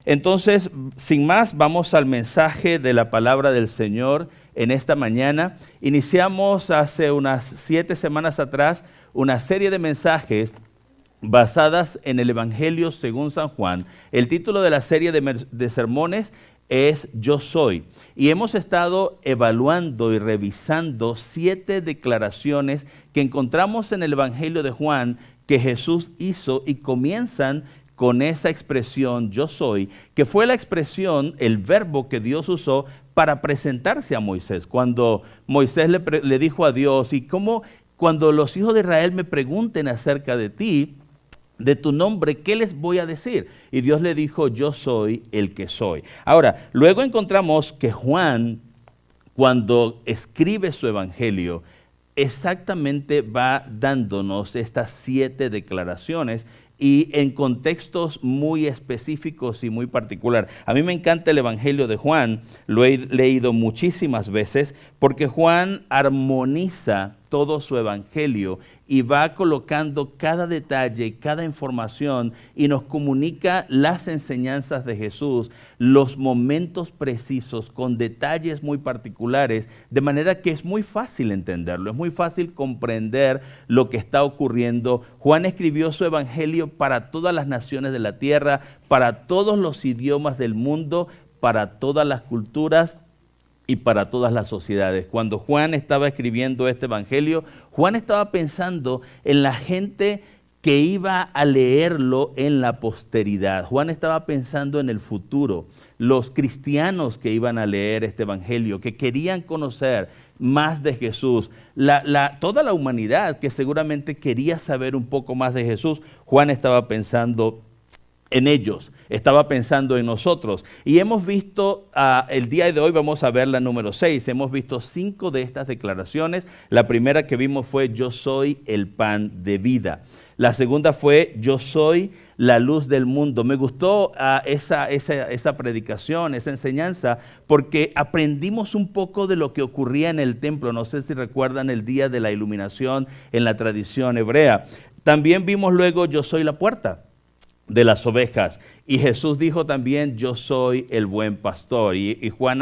Entonces, sin más, vamos al mensaje de la palabra del Señor en esta mañana. Iniciamos hace unas 7 semanas atrás una serie de mensajes basadas en el Evangelio según San Juan. El título de la serie de sermones es Yo Soy. Y hemos estado evaluando y revisando 7 declaraciones que encontramos en el Evangelio de Juan que Jesús hizo y comienzan con esa expresión yo soy, que fue la expresión, el verbo que Dios usó para presentarse a Moisés. Cuando Moisés le dijo a Dios, y cómo cuando los hijos de Israel me pregunten acerca de ti, de tu nombre, ¿qué les voy a decir? Y Dios le dijo, yo soy el que soy. Ahora, luego encontramos que Juan, cuando escribe su evangelio, exactamente va dándonos estas 7 declaraciones y en contextos muy específicos y muy particular. A mí me encanta el Evangelio de Juan, lo he leído muchísimas veces, porque Juan armoniza todo su Evangelio y va colocando cada detalle, cada información y nos comunica las enseñanzas de Jesús, los momentos precisos, con detalles muy particulares, de manera que es muy fácil entenderlo, es muy fácil comprender lo que está ocurriendo. Juan escribió su Evangelio para todas las naciones de la tierra, para todos los idiomas del mundo, para todas las culturas y para todas las sociedades. Cuando Juan estaba escribiendo este evangelio, Juan estaba pensando en la gente que iba a leerlo en la posteridad. Juan estaba pensando en el futuro, los cristianos que iban a leer este evangelio, que querían conocer más de Jesús, toda la humanidad que seguramente quería saber un poco más de Jesús. Juan estaba pensando en ellos, estaba pensando en nosotros. Y hemos visto, el día de hoy vamos a ver la número 6, hemos visto 5 de estas declaraciones. La primera que vimos fue yo soy el pan de vida. La segunda fue yo soy la luz del mundo. Me gustó esa predicación, esa enseñanza, porque aprendimos un poco de lo que ocurría en el templo. No sé si recuerdan el día de la iluminación en la tradición hebrea. También vimos luego yo soy la puerta de las ovejas, y Jesús dijo también yo soy el buen pastor, y Juan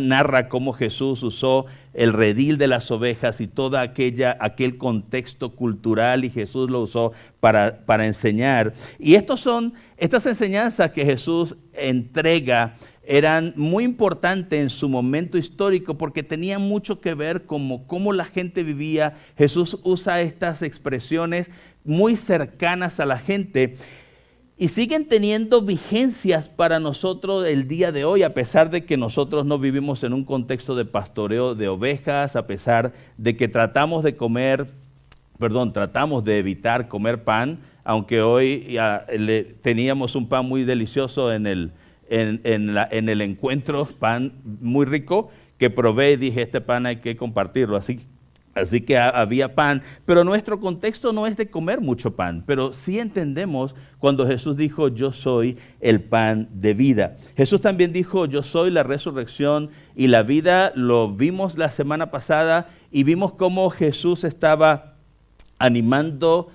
narra cómo Jesús usó el redil de las ovejas y todo aquel contexto cultural, y Jesús lo usó para enseñar. Y estas enseñanzas que Jesús entrega eran muy importantes en su momento histórico porque tenían mucho que ver con cómo la gente vivía. Jesús usa estas expresiones muy cercanas a la gente y siguen teniendo vigencias para nosotros el día de hoy, a pesar de que nosotros no vivimos en un contexto de pastoreo de ovejas, a pesar de que tratamos de evitar comer pan, aunque hoy teníamos un pan muy delicioso en el encuentro, pan muy rico que probé y dije, este pan hay que compartirlo, así que había pan, pero nuestro contexto no es de comer mucho pan, pero sí entendemos cuando Jesús dijo, yo soy el pan de vida. Jesús también dijo, yo soy la resurrección y la vida. Lo vimos la semana pasada y vimos cómo Jesús estaba animando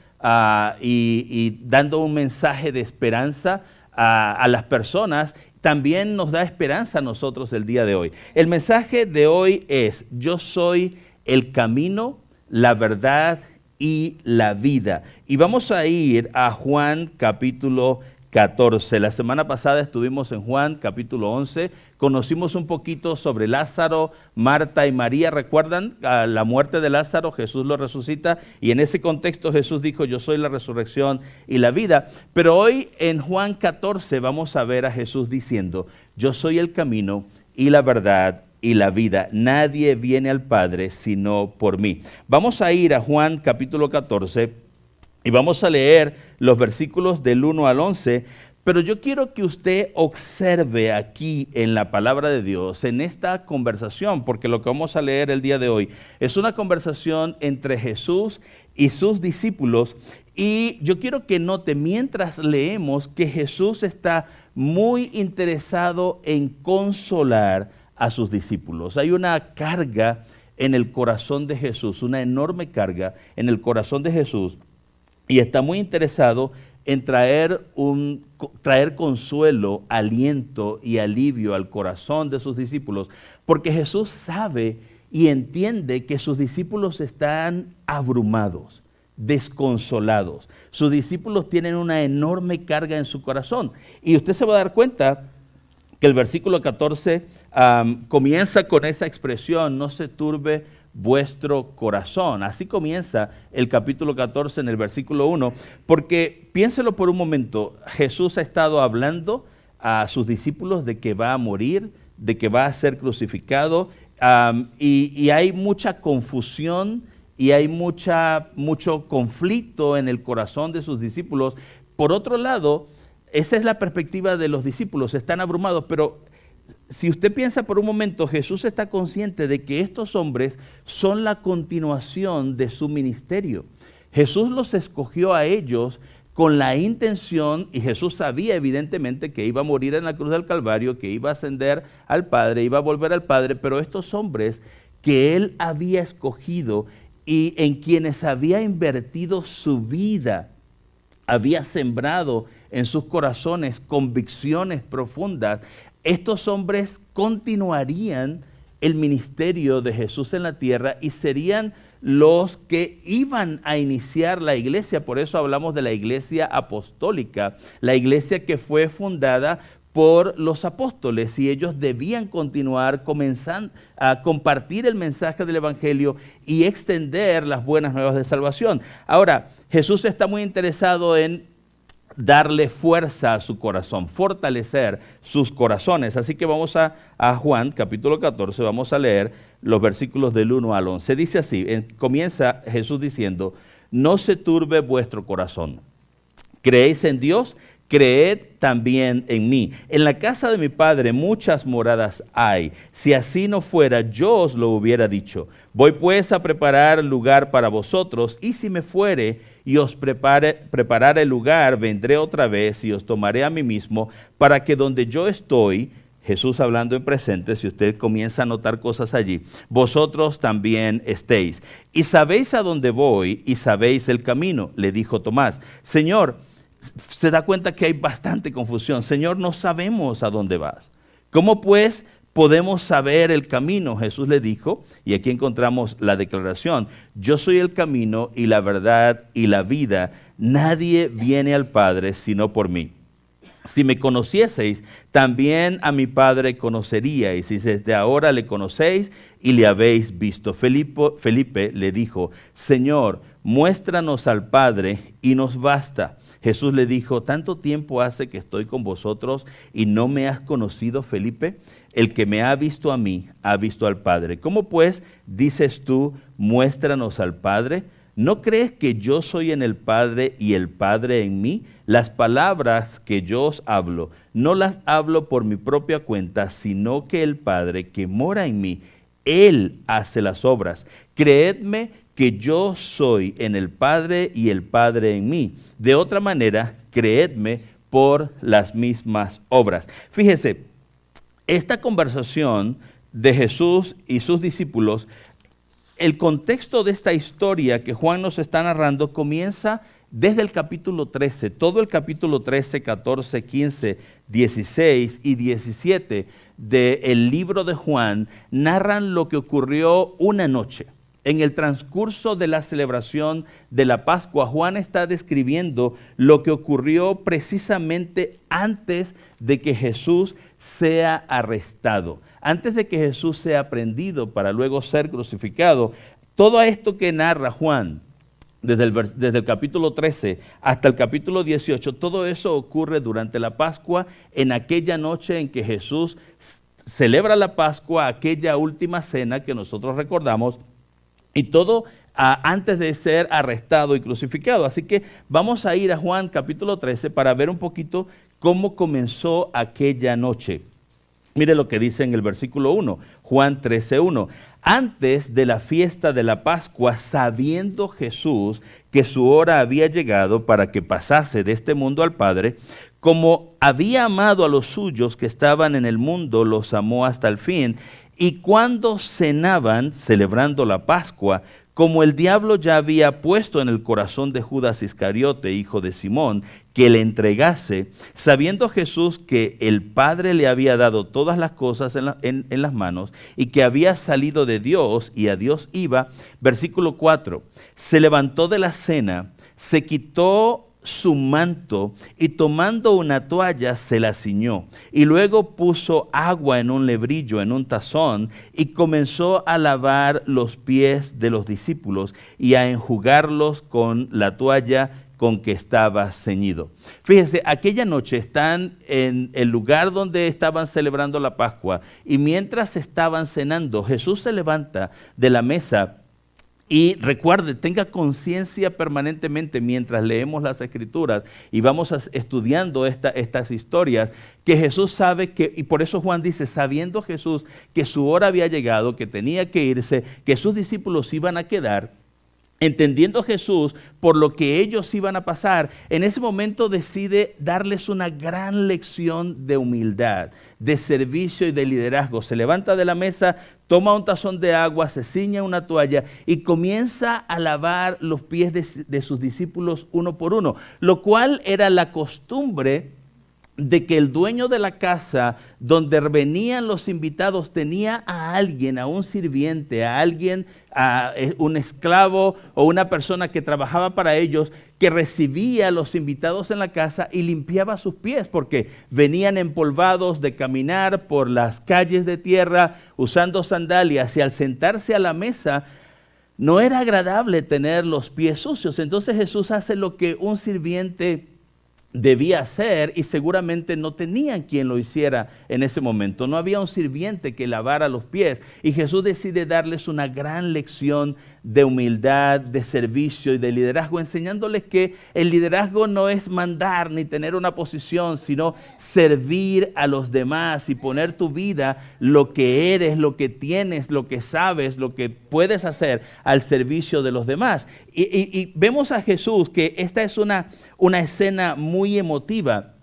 y dando un mensaje de esperanza a las personas. También nos da esperanza a nosotros el día de hoy. El mensaje de hoy es, yo soy el camino, la verdad y la vida. Y vamos a ir a Juan capítulo 14. La semana pasada estuvimos en Juan capítulo 11. Conocimos un poquito sobre Lázaro, Marta y María. ¿Recuerdan la muerte de Lázaro? Jesús lo resucita y en ese contexto Jesús dijo, yo soy la resurrección y la vida. Pero hoy en Juan 14 vamos a ver a Jesús diciendo, yo soy el camino y la verdad y la vida. Nadie viene al Padre sino por mí. Vamos a ir a Juan capítulo 14 y vamos a leer los versículos del 1 al 11, pero yo quiero que usted observe aquí en la palabra de Dios, en esta conversación, porque lo que vamos a leer el día de hoy es una conversación entre Jesús y sus discípulos, y yo quiero que note mientras leemos que Jesús está muy interesado en consolar a sus discípulos. Hay una carga en el corazón de Jesús, una enorme carga en el corazón de Jesús, y está muy interesado en traer consuelo, aliento y alivio al corazón de sus discípulos, porque Jesús sabe y entiende que sus discípulos están abrumados, desconsolados. Sus discípulos tienen una enorme carga en su corazón. Y usted se va a dar cuenta que el versículo 14 comienza con esa expresión: no se turbe vuestro corazón. Así comienza el capítulo 14 en el versículo 1, porque piénselo por un momento, Jesús ha estado hablando a sus discípulos de que va a morir, de que va a ser crucificado, y hay mucha confusión y hay mucho conflicto en el corazón de sus discípulos. Por otro lado, esa es la perspectiva de los discípulos, están abrumados, pero si usted piensa por un momento, Jesús está consciente de que estos hombres son la continuación de su ministerio. Jesús los escogió a ellos con la intención, y Jesús sabía evidentemente que iba a morir en la cruz del Calvario, que iba a ascender al Padre, iba a volver al Padre, pero estos hombres que Él había escogido y en quienes había invertido su vida, había sembrado en sus corazones convicciones profundas, estos hombres continuarían el ministerio de Jesús en la tierra y serían los que iban a iniciar la iglesia. Por eso hablamos de la iglesia apostólica, la iglesia que fue fundada por los apóstoles, y ellos debían continuar comenzando a compartir el mensaje del evangelio y extender las buenas nuevas de salvación. Ahora, Jesús está muy interesado en darle fuerza a su corazón, fortalecer sus corazones. Así que vamos a Juan capítulo 14, vamos a leer los versículos del 1 al 11. Dice así, comienza Jesús diciendo: no se turbe vuestro corazón. ¿Creéis en Dios? Creed también en mí. En la casa de mi Padre muchas moradas hay. Si así no fuera, yo os lo hubiera dicho. Voy pues a preparar lugar para vosotros, y si me fuere y os preparare el lugar, vendré otra vez y os tomaré a mí mismo, para que donde yo estoy, Jesús hablando en presente, si usted comienza a notar cosas allí, vosotros también estéis. Y sabéis a dónde voy y sabéis el camino, le dijo Tomás. Señor, se da cuenta que hay bastante confusión. Señor, no sabemos a dónde vas. ¿Cómo pues podemos saber el camino? Jesús le dijo, y aquí encontramos la declaración: yo soy el camino y la verdad y la vida. Nadie viene al Padre sino por mí. Si me conocieseis, también a mi Padre conoceríais, y desde ahora le conocéis y le habéis visto. Felipe le dijo: Señor, muéstranos al Padre y nos basta. Jesús le dijo: ¿tanto tiempo hace que estoy con vosotros y no me has conocido, Felipe? El que me ha visto a mí, ha visto al Padre. ¿Cómo pues dices tú, muéstranos al Padre? ¿No crees que yo soy en el Padre y el Padre en mí? Las palabras que yo os hablo, no las hablo por mi propia cuenta, sino que el Padre que mora en mí, Él hace las obras. Creedme que yo soy en el Padre y el Padre en mí. De otra manera, creedme por las mismas obras. Fíjese, esta conversación de Jesús y sus discípulos, el contexto de esta historia que Juan nos está narrando comienza desde el capítulo 13. Todo el capítulo 13, 14, 15, 16 y 17 del libro de Juan narran lo que ocurrió una noche. En el transcurso de la celebración de la Pascua, Juan está describiendo lo que ocurrió precisamente antes de que Jesús sea arrestado, antes de que Jesús sea prendido para luego ser crucificado. Todo esto que narra Juan, desde el capítulo 13 hasta el capítulo 18, todo eso ocurre durante la Pascua, en aquella noche en que Jesús celebra la Pascua, aquella última cena que nosotros recordamos, y todo antes de ser arrestado y crucificado. Así que vamos a ir a Juan capítulo 13 para ver un poquito cómo comenzó aquella noche. Mire lo que dice en el versículo 1, Juan 13:1. Antes de la fiesta de la Pascua, sabiendo Jesús que su hora había llegado para que pasase de este mundo al Padre, como había amado a los suyos que estaban en el mundo, los amó hasta el fin. Y cuando cenaban, celebrando la Pascua, como el diablo ya había puesto en el corazón de Judas Iscariote, hijo de Simón, que le entregase, sabiendo Jesús que el Padre le había dado todas las cosas en las manos y que había salido de Dios y a Dios iba, versículo 4, se levantó de la cena, se quitó su manto y tomando una toalla se la ciñó y luego puso agua en un lebrillo, en un tazón y comenzó a lavar los pies de los discípulos y a enjugarlos con la toalla con que estaba ceñido. Fíjense, aquella noche están en el lugar donde estaban celebrando la Pascua y mientras estaban cenando, Jesús se levanta de la mesa. Y recuerde, tenga conciencia permanentemente mientras leemos las Escrituras y vamos estudiando estas historias, que Jesús sabe que, y por eso Juan dice, sabiendo Jesús que su hora había llegado, que tenía que irse, que sus discípulos iban a quedar, entendiendo Jesús por lo que ellos iban a pasar, en ese momento decide darles una gran lección de humildad, de servicio y de liderazgo. Se levanta de la mesa, toma un tazón de agua, se ciña una toalla y comienza a lavar los pies de sus discípulos uno por uno, lo cual era la costumbre de que el dueño de la casa donde venían los invitados tenía a alguien, a un sirviente, a alguien, a un esclavo o una persona que trabajaba para ellos, que recibía a los invitados en la casa y limpiaba sus pies, porque venían empolvados de caminar por las calles de tierra usando sandalias y al sentarse a la mesa no era agradable tener los pies sucios. Entonces Jesús hace lo que un sirviente debía hacer y seguramente no tenían quien lo hiciera en ese momento. No había un sirviente que lavara los pies y Jesús decide darles una gran lección de humildad, de servicio y de liderazgo, enseñándoles que el liderazgo no es mandar ni tener una posición, sino servir a los demás y poner tu vida, lo que eres, lo que tienes, lo que sabes, lo que puedes hacer al servicio de los demás. Y vemos a Jesús que esta es una escena muy emotiva,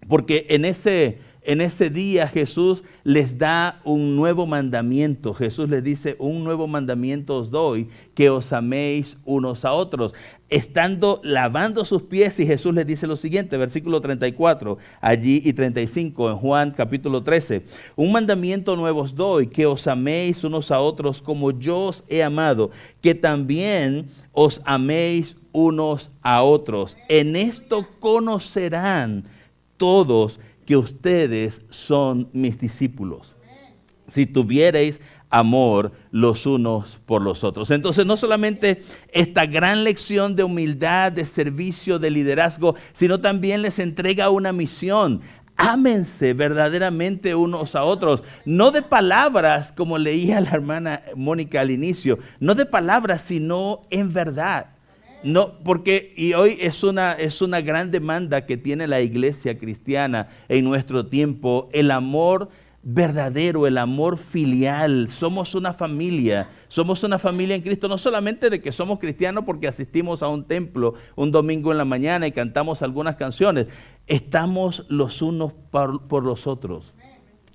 porque en ese día Jesús les da un nuevo mandamiento. Jesús les dice, un nuevo mandamiento os doy, que os améis unos a otros. Estando lavando sus pies, y Jesús les dice lo siguiente, versículo 34, allí y 35 en Juan capítulo 13. Un mandamiento nuevo os doy, que os améis unos a otros como yo os he amado, que también os améis unos a otros. En esto conocerán todos que ustedes son mis discípulos, si tuviereis amor los unos por los otros. Entonces, no solamente esta gran lección de humildad, de servicio, de liderazgo, sino también les entrega una misión. Ámense verdaderamente unos a otros, no de palabras, como leía la hermana Mónica al inicio, no de palabras, sino en verdad. No, porque y hoy es una gran demanda que tiene la iglesia cristiana en nuestro tiempo, el amor verdadero, el amor filial. Somos una familia en Cristo, no solamente de que somos cristianos porque asistimos a un templo un domingo en la mañana y cantamos algunas canciones. Estamos los unos por los otros.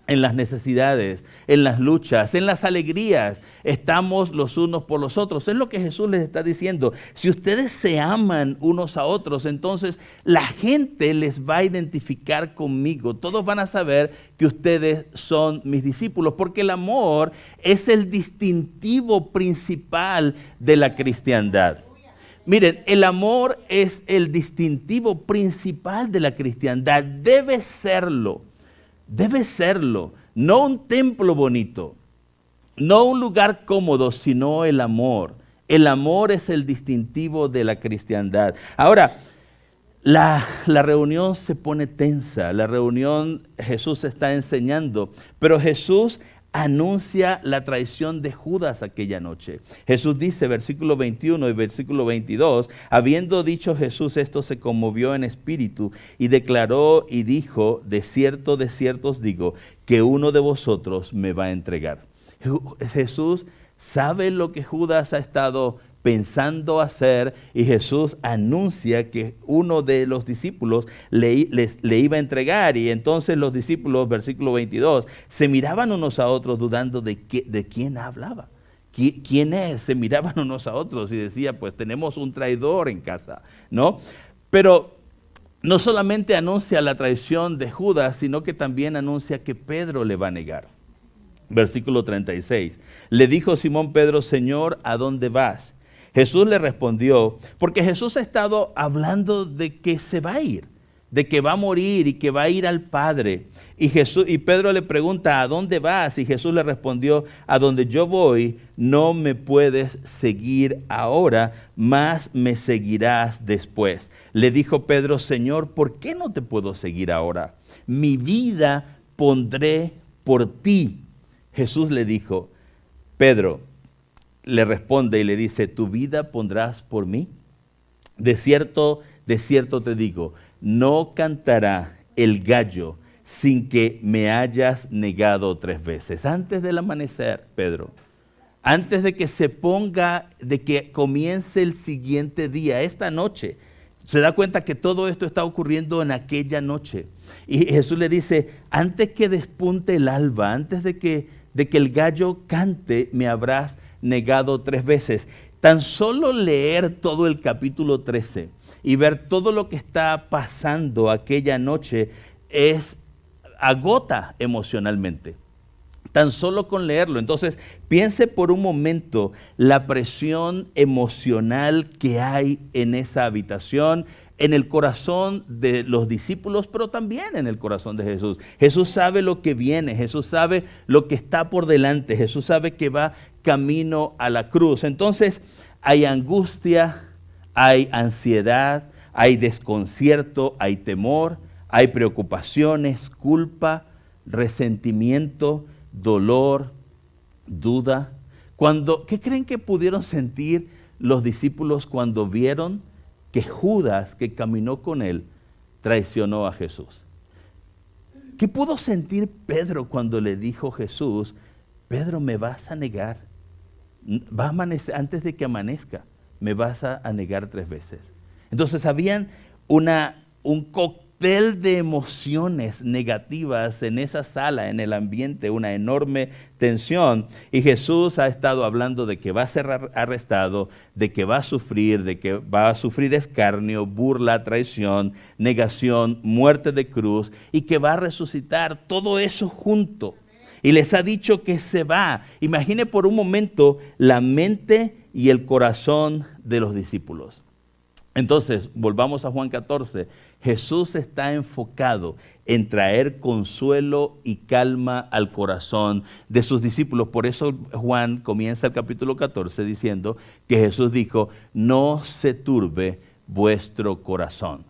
En las necesidades, en las luchas, en las alegrías, estamos los unos por los otros. Es lo que Jesús les está diciendo. Si ustedes se aman unos a otros, entonces la gente les va a identificar conmigo. Todos van a saber que ustedes son mis discípulos, porque el amor es el distintivo principal de la cristiandad. Miren, el amor es el distintivo principal de la cristiandad. Debe serlo. Debe serlo, no un templo bonito, no un lugar cómodo, sino el amor. El amor es el distintivo de la cristiandad. Ahora, la reunión se pone tensa, la reunión Jesús está enseñando, pero Jesús anuncia la traición de Judas aquella noche. Jesús dice, versículo 21 y versículo 22, habiendo dicho Jesús esto, se conmovió en espíritu y declaró y dijo, de cierto os digo, que uno de vosotros me va a entregar. Jesús sabe lo que Judas ha estado pensando hacer y Jesús anuncia que uno de los discípulos le iba a entregar, y entonces los discípulos, versículo 22, se miraban unos a otros dudando de quién hablaba. ¿Quién es? Se miraban unos a otros y decía, pues tenemos un traidor en casa, ¿no? Pero no solamente anuncia la traición de Judas, sino que también anuncia que Pedro le va a negar. Versículo 36. Le dijo Simón Pedro, Señor, ¿a dónde vas? Jesús le respondió, porque Jesús ha estado hablando de que se va a ir, de que va a morir y que va a ir al Padre. Y Pedro le pregunta, ¿a dónde vas? Y Jesús le respondió, a donde yo voy, no me puedes seguir ahora, mas me seguirás después. Le dijo Pedro, Señor, ¿por qué no te puedo seguir ahora? Mi vida pondré por ti. Jesús le dijo, Pedro le responde y le dice, ¿tu vida pondrás por mí? De cierto te digo, no cantará el gallo sin que me hayas negado 3 veces. Antes del amanecer, Pedro, antes de que se ponga, de que comience el siguiente día, esta noche, se da cuenta que todo esto está ocurriendo en aquella noche. Y Jesús le dice, antes que despunte el alba, antes de que el gallo cante, me habrás negado 3 veces. Tan solo leer todo el capítulo 13 y ver todo lo que está pasando aquella noche agota emocionalmente. Tan solo con leerlo. Entonces, piense por un momento la presión emocional que hay en esa habitación, en el corazón de los discípulos, pero también en el corazón de Jesús. Jesús sabe lo que viene, Jesús sabe lo que está por delante, Jesús sabe que va camino a la cruz. Entonces, hay angustia, hay ansiedad, hay desconcierto, hay temor, hay preocupaciones, culpa, resentimiento, dolor, duda. ¿Qué creen que pudieron sentir los discípulos cuando vieron que Judas, que caminó con él, traicionó a Jesús? ¿Qué pudo sentir Pedro cuando le dijo Jesús, Pedro, me vas a negar? Va a amanecer, antes de que amanezca, me vas a negar 3 veces. Entonces habían un cóctel de emociones negativas en esa sala, en el ambiente, una enorme tensión. Y Jesús ha estado hablando de que va a ser arrestado, de que va a sufrir escarnio, burla, traición, negación, muerte de cruz, y que va a resucitar, todo eso junto. Y les ha dicho que se va. Imagine por un momento la mente y el corazón de los discípulos. Entonces, volvamos a Juan 14. Jesús está enfocado en traer consuelo y calma al corazón de sus discípulos. Por eso Juan comienza el capítulo 14 diciendo que Jesús dijo, no se turbe vuestro corazón.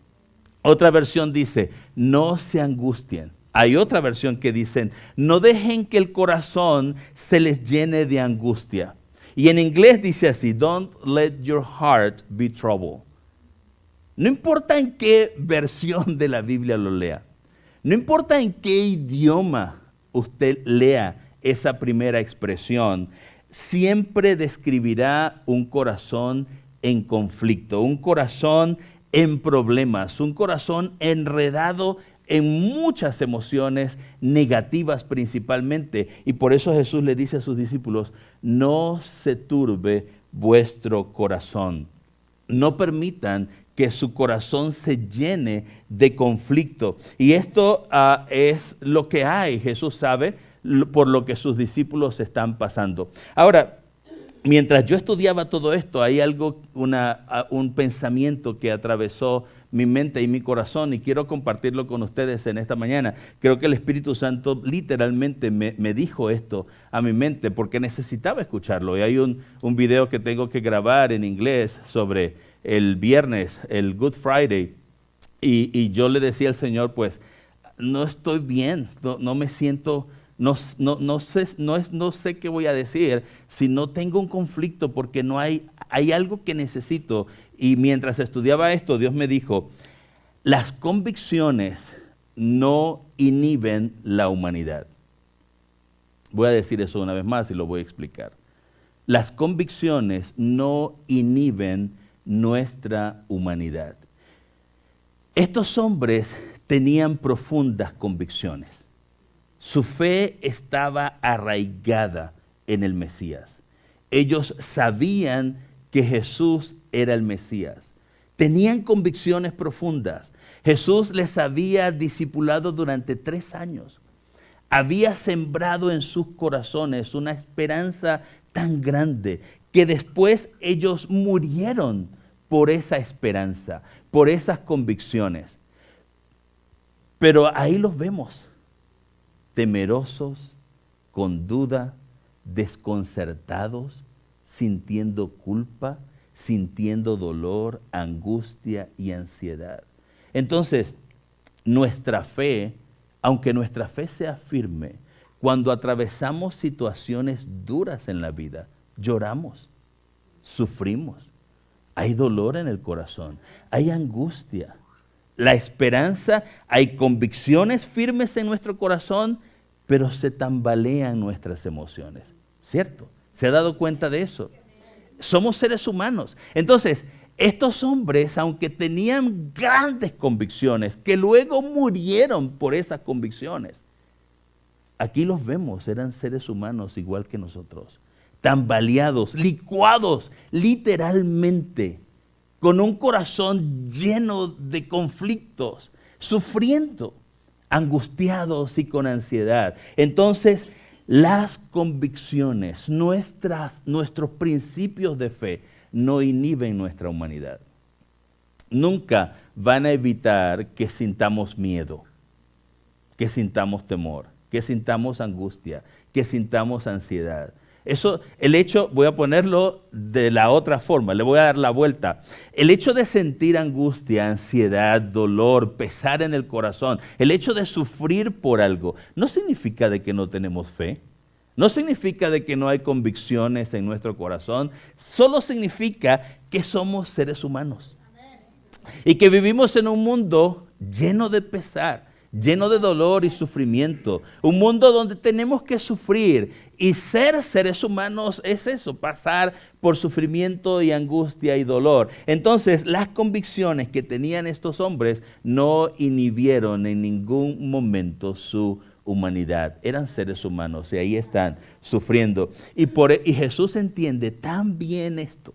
Otra versión dice, no se angustien. Hay otra versión que dicen, no dejen que el corazón se les llene de angustia. Y en inglés dice así, don't let your heart be troubled. No importa en qué versión de la Biblia lo lea, no importa en qué idioma usted lea esa primera expresión, siempre describirá un corazón en conflicto, un corazón en problemas, un corazón enredado en muchas emociones negativas principalmente. Y por eso Jesús le dice a sus discípulos, no se turbe vuestro corazón. No permitan que su corazón se llene de conflicto. Y esto es lo que hay. Jesús sabe por lo que sus discípulos están pasando. Ahora, mientras yo estudiaba todo esto, hay un pensamiento que atravesó mi mente y mi corazón y quiero compartirlo con ustedes en esta mañana. Creo que el Espíritu Santo literalmente me dijo esto a mi mente porque necesitaba escucharlo. Y hay un video que tengo que grabar en inglés sobre el viernes, el Good Friday, y yo le decía al Señor, pues, no estoy bien, no me siento, no sé qué voy a decir si no tengo un conflicto porque hay algo que necesito. Y mientras estudiaba esto, Dios me dijo, las convicciones no inhiben la humanidad. Voy a decir eso una vez más y lo voy a explicar. Las convicciones no inhiben nuestra humanidad. Estos hombres tenían profundas convicciones. Su fe estaba arraigada en el Mesías. ellos sabían que Jesús era el Mesías. Tenían convicciones profundas. Jesús les había discipulado durante 3 años. Había sembrado en sus corazones una esperanza tan grande que después ellos murieron por esa esperanza, por esas convicciones. Pero ahí los vemos, temerosos, con duda, desconcertados, sintiendo culpa, sintiendo dolor, angustia y ansiedad. Entonces, nuestra fe, aunque nuestra fe sea firme, cuando atravesamos situaciones duras en la vida, lloramos, sufrimos, hay dolor en el corazón, hay angustia. La esperanza, hay convicciones firmes en nuestro corazón, pero se tambalean nuestras emociones, ¿cierto? ¿Se ha dado cuenta de eso? Somos seres humanos. Entonces, estos hombres, aunque tenían grandes convicciones, que luego murieron por esas convicciones, aquí los vemos, eran seres humanos igual que nosotros, tambaleados, licuados, literalmente, con un corazón lleno de conflictos, sufriendo, angustiados y con ansiedad. Entonces, las convicciones, nuestros principios de fe, no inhiben nuestra humanidad. Nunca van a evitar que sintamos miedo, que sintamos temor, que sintamos angustia, que sintamos ansiedad. Eso, el hecho, voy a ponerlo de la otra forma, le voy a dar la vuelta. El hecho de sentir angustia, ansiedad, dolor, pesar en el corazón, el hecho de sufrir por algo, no significa de que no tenemos fe, no significa de que no hay convicciones en nuestro corazón, solo significa que somos seres humanos. Y que vivimos en un mundo lleno de pesar, lleno de dolor y sufrimiento. Un mundo donde tenemos que sufrir. Y ser seres humanos es eso, pasar por sufrimiento y angustia y dolor. Entonces, las convicciones que tenían estos hombres no inhibieron en ningún momento su humanidad. Eran seres humanos y ahí están sufriendo. Y Jesús entiende tan bien esto,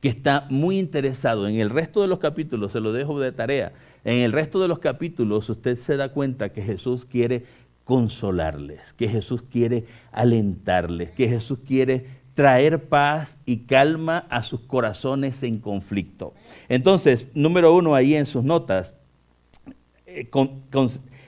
que está muy interesado. En el resto de los capítulos, se lo dejo de tarea, en el resto de los capítulos usted se da cuenta que Jesús quiere consolarles, que Jesús quiere alentarles, que Jesús quiere traer paz y calma a sus corazones en conflicto. Entonces, número 1 ahí en sus notas,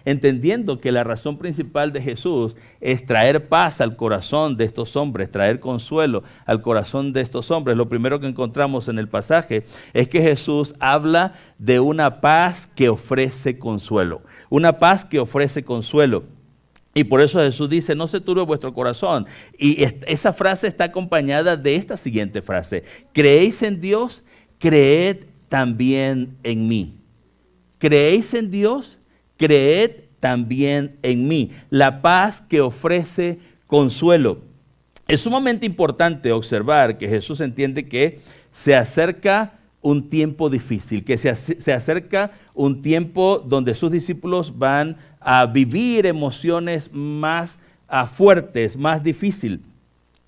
entendiendo que la razón principal de Jesús es traer paz al corazón de estos hombres, traer consuelo al corazón de estos hombres. Lo primero que encontramos en el pasaje es que Jesús habla de una paz que ofrece consuelo. Una paz que ofrece consuelo. Y por eso Jesús dice, no se turbe vuestro corazón. Y esa frase está acompañada de esta siguiente frase. ¿Creéis en Dios? Creed también en mí. ¿Creéis en Dios? Creed también en mí. La paz que ofrece consuelo. Es sumamente importante observar que Jesús entiende que se acerca un tiempo difícil, que se acerca un tiempo donde sus discípulos van a vivir emociones más fuertes, más difíciles.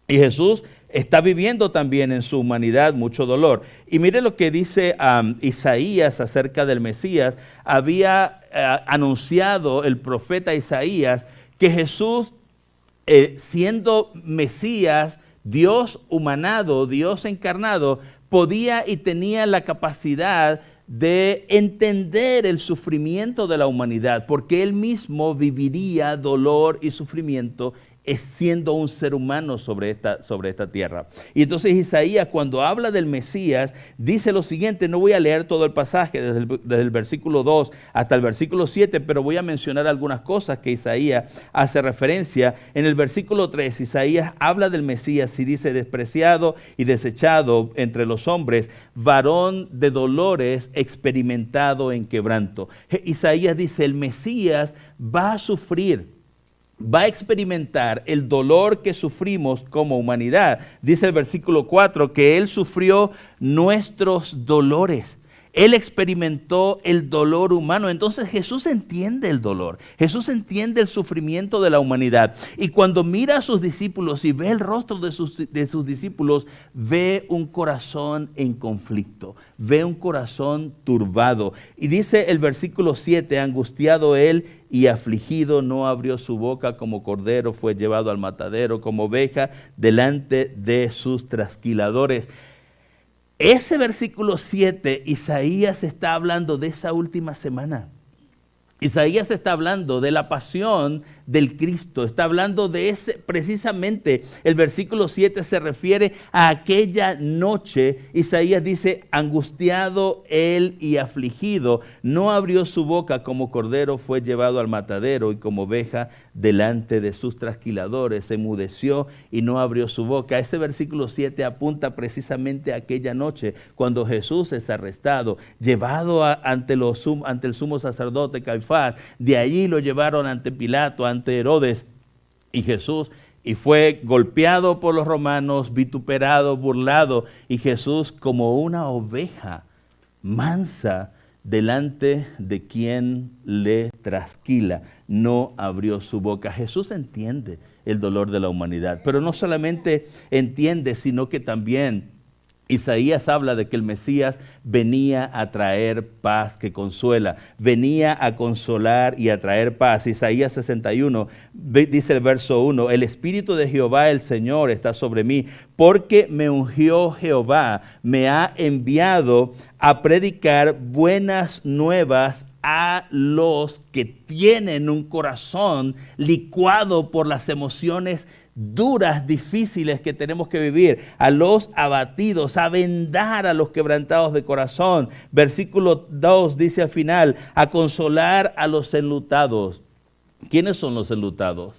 Y Jesús está viviendo también en su humanidad mucho dolor. Y mire lo que dice Isaías acerca del Mesías. Había anunciado el profeta Isaías que Jesús, siendo Mesías, Dios humanado, Dios encarnado, podía y tenía la capacidad de entender el sufrimiento de la humanidad, porque Él mismo viviría dolor y sufrimiento siendo un ser humano sobre esta tierra. Y entonces Isaías, cuando habla del Mesías, dice lo siguiente. No voy a leer todo el pasaje desde el versículo 2 hasta el versículo 7, pero voy a mencionar algunas cosas que Isaías hace referencia. En el versículo 3, Isaías habla del Mesías y dice: despreciado y desechado entre los hombres, varón de dolores, experimentado en quebranto. Isaías dice, el Mesías va a sufrir, va a experimentar el dolor que sufrimos como humanidad. Dice el versículo 4 que Él sufrió nuestros dolores. Él experimentó el dolor humano. Entonces Jesús entiende el dolor. Jesús entiende el sufrimiento de la humanidad. Y cuando mira a sus discípulos y ve el rostro de sus discípulos, ve un corazón en conflicto. Ve un corazón turbado. Y dice el versículo 7, angustiado él y afligido, no abrió su boca, como cordero fue llevado al matadero, como oveja delante de sus trasquiladores. Ese versículo 7, Isaías está hablando de esa última semana. Isaías está hablando de la pasión del Cristo, está hablando de ese, precisamente el versículo 7 se refiere a aquella noche. Isaías dice, angustiado él y afligido, no abrió su boca, como cordero fue llevado al matadero y como oveja delante de sus trasquiladores, se enmudeció y no abrió su boca. Ese versículo 7 apunta precisamente a aquella noche cuando Jesús es arrestado, llevado ante el sumo sacerdote Caifás. De allí lo llevaron ante Pilato, ante Herodes y Jesús, y fue golpeado por los romanos, vituperado, burlado, y Jesús como una oveja mansa delante de quien le trasquila, no abrió su boca. Jesús entiende el dolor de la humanidad, pero no solamente entiende, sino que también Isaías habla de que el Mesías venía a traer paz que consuela, venía a consolar y a traer paz. Isaías 61 dice el verso 1, el Espíritu de Jehová el Señor está sobre mí, porque me ungió Jehová, me ha enviado a predicar buenas nuevas a los que tienen un corazón licuado por las emociones duras, difíciles que tenemos que vivir, a los abatidos, a vendar a los quebrantados de corazón. Versículo 2 dice al final, a consolar a los enlutados. ¿Quiénes son los enlutados?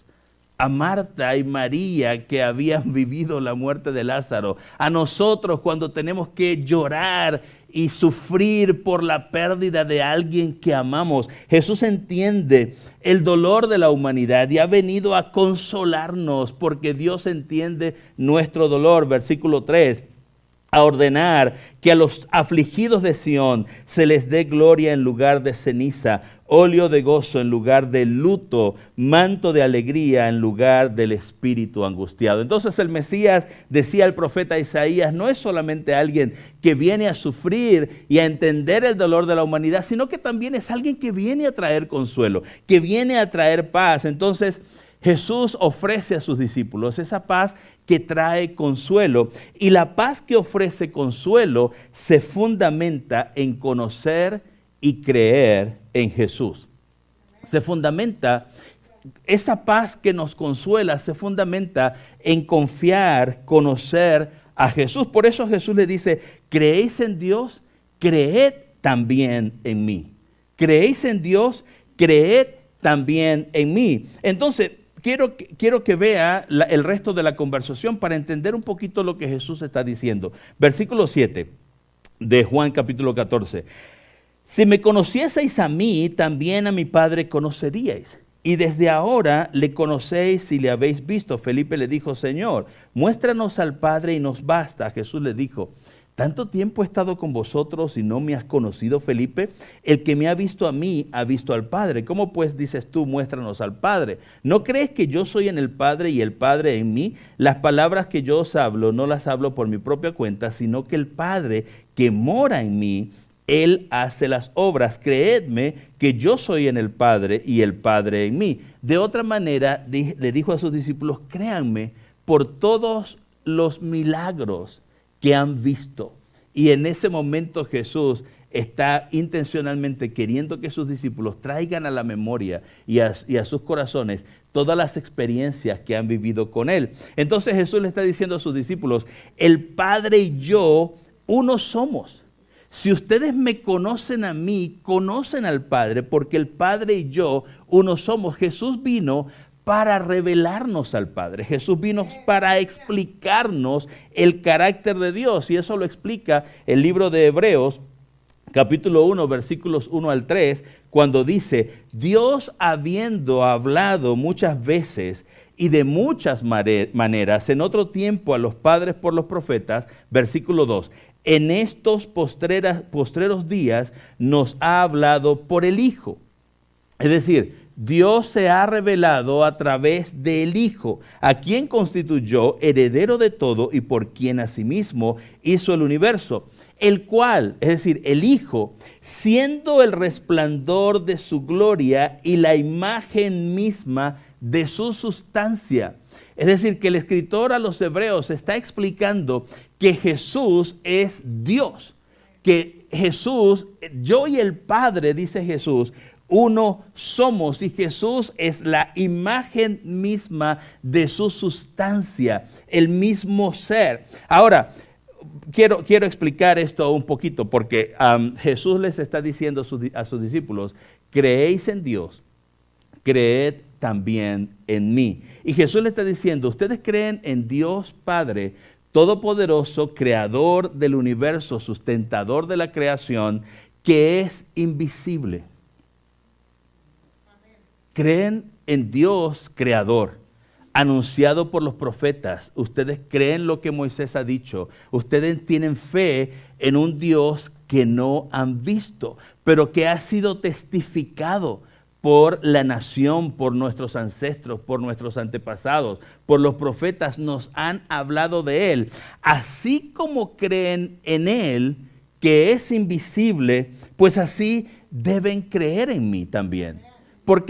A Marta y María, que habían vivido la muerte de Lázaro. A nosotros, cuando tenemos que llorar y sufrir por la pérdida de alguien que amamos. Jesús entiende el dolor de la humanidad y ha venido a consolarnos porque Dios entiende nuestro dolor. Versículo 3. A ordenar que a los afligidos de Sión se les dé gloria en lugar de ceniza, óleo de gozo en lugar de luto, manto de alegría en lugar del espíritu angustiado. Entonces el Mesías, decía el profeta Isaías, no es solamente alguien que viene a sufrir y a entender el dolor de la humanidad, sino que también es alguien que viene a traer consuelo, que viene a traer paz. Entonces Jesús ofrece a sus discípulos esa paz que trae consuelo, y la paz que ofrece consuelo se fundamenta en conocer y creer en Jesús. Se fundamenta, esa paz que nos consuela se fundamenta en confiar, conocer a Jesús. Por eso Jesús le dice, ¿creéis en Dios? Creed también en mí. ¿Creéis en Dios? Creed también en mí. Entonces, quiero que vea el resto de la conversación para entender un poquito lo que Jesús está diciendo. Versículo 7 de Juan capítulo 14. Si me conocieseis a mí, también a mi Padre conoceríais. Y desde ahora le conocéis y le habéis visto. Felipe le dijo, Señor, muéstranos al Padre y nos basta. Jesús le dijo, ¿tanto tiempo he estado con vosotros y no me has conocido, Felipe? El que me ha visto a mí, ha visto al Padre. ¿Cómo pues dices tú, muéstranos al Padre? ¿No crees que yo soy en el Padre y el Padre en mí? Las palabras que yo os hablo, no las hablo por mi propia cuenta, sino que el Padre que mora en mí, Él hace las obras. Creedme que yo soy en el Padre y el Padre en mí. De otra manera, le dijo a sus discípulos, créanme por todos los milagros que han visto. Y en ese momento Jesús está intencionalmente queriendo que sus discípulos traigan a la memoria y a sus corazones todas las experiencias que han vivido con Él. Entonces Jesús le está diciendo a sus discípulos, el Padre y yo uno somos. Si ustedes me conocen a mí, conocen al Padre, porque el Padre y yo uno somos. Jesús vino para revelarnos al Padre. Jesús vino para explicarnos el carácter de Dios. Y eso lo explica el libro de Hebreos, capítulo 1, versículos 1 al 3, cuando dice, Dios habiendo hablado muchas veces y de muchas maneras en otro tiempo a los padres por los profetas, versículo 2, en estos postreros días nos ha hablado por el Hijo. Es decir, Dios se ha revelado a través del Hijo, a quien constituyó heredero de todo y por quien asimismo hizo el universo, el cual, es decir, el Hijo, siendo el resplandor de su gloria y la imagen misma de su sustancia. Es decir, que el escritor a los hebreos está explicando que Jesús es Dios, que Jesús, yo y el Padre, dice Jesús, uno somos, y Jesús es la imagen misma de su sustancia, el mismo ser. Ahora, quiero explicar esto un poquito, porque Jesús les está diciendo a sus discípulos, creéis en Dios, creed también en mí. Y Jesús le está diciendo, ustedes creen en Dios Padre Todopoderoso, creador del universo, sustentador de la creación, que es invisible. Creen en Dios creador, anunciado por los profetas. Ustedes creen lo que Moisés ha dicho. Ustedes tienen fe en un Dios que no han visto, pero que ha sido testificado por la nación, por nuestros ancestros, por nuestros antepasados, por los profetas. Nos han hablado de Él. Así como creen en Él, que es invisible, pues así deben creer en mí también.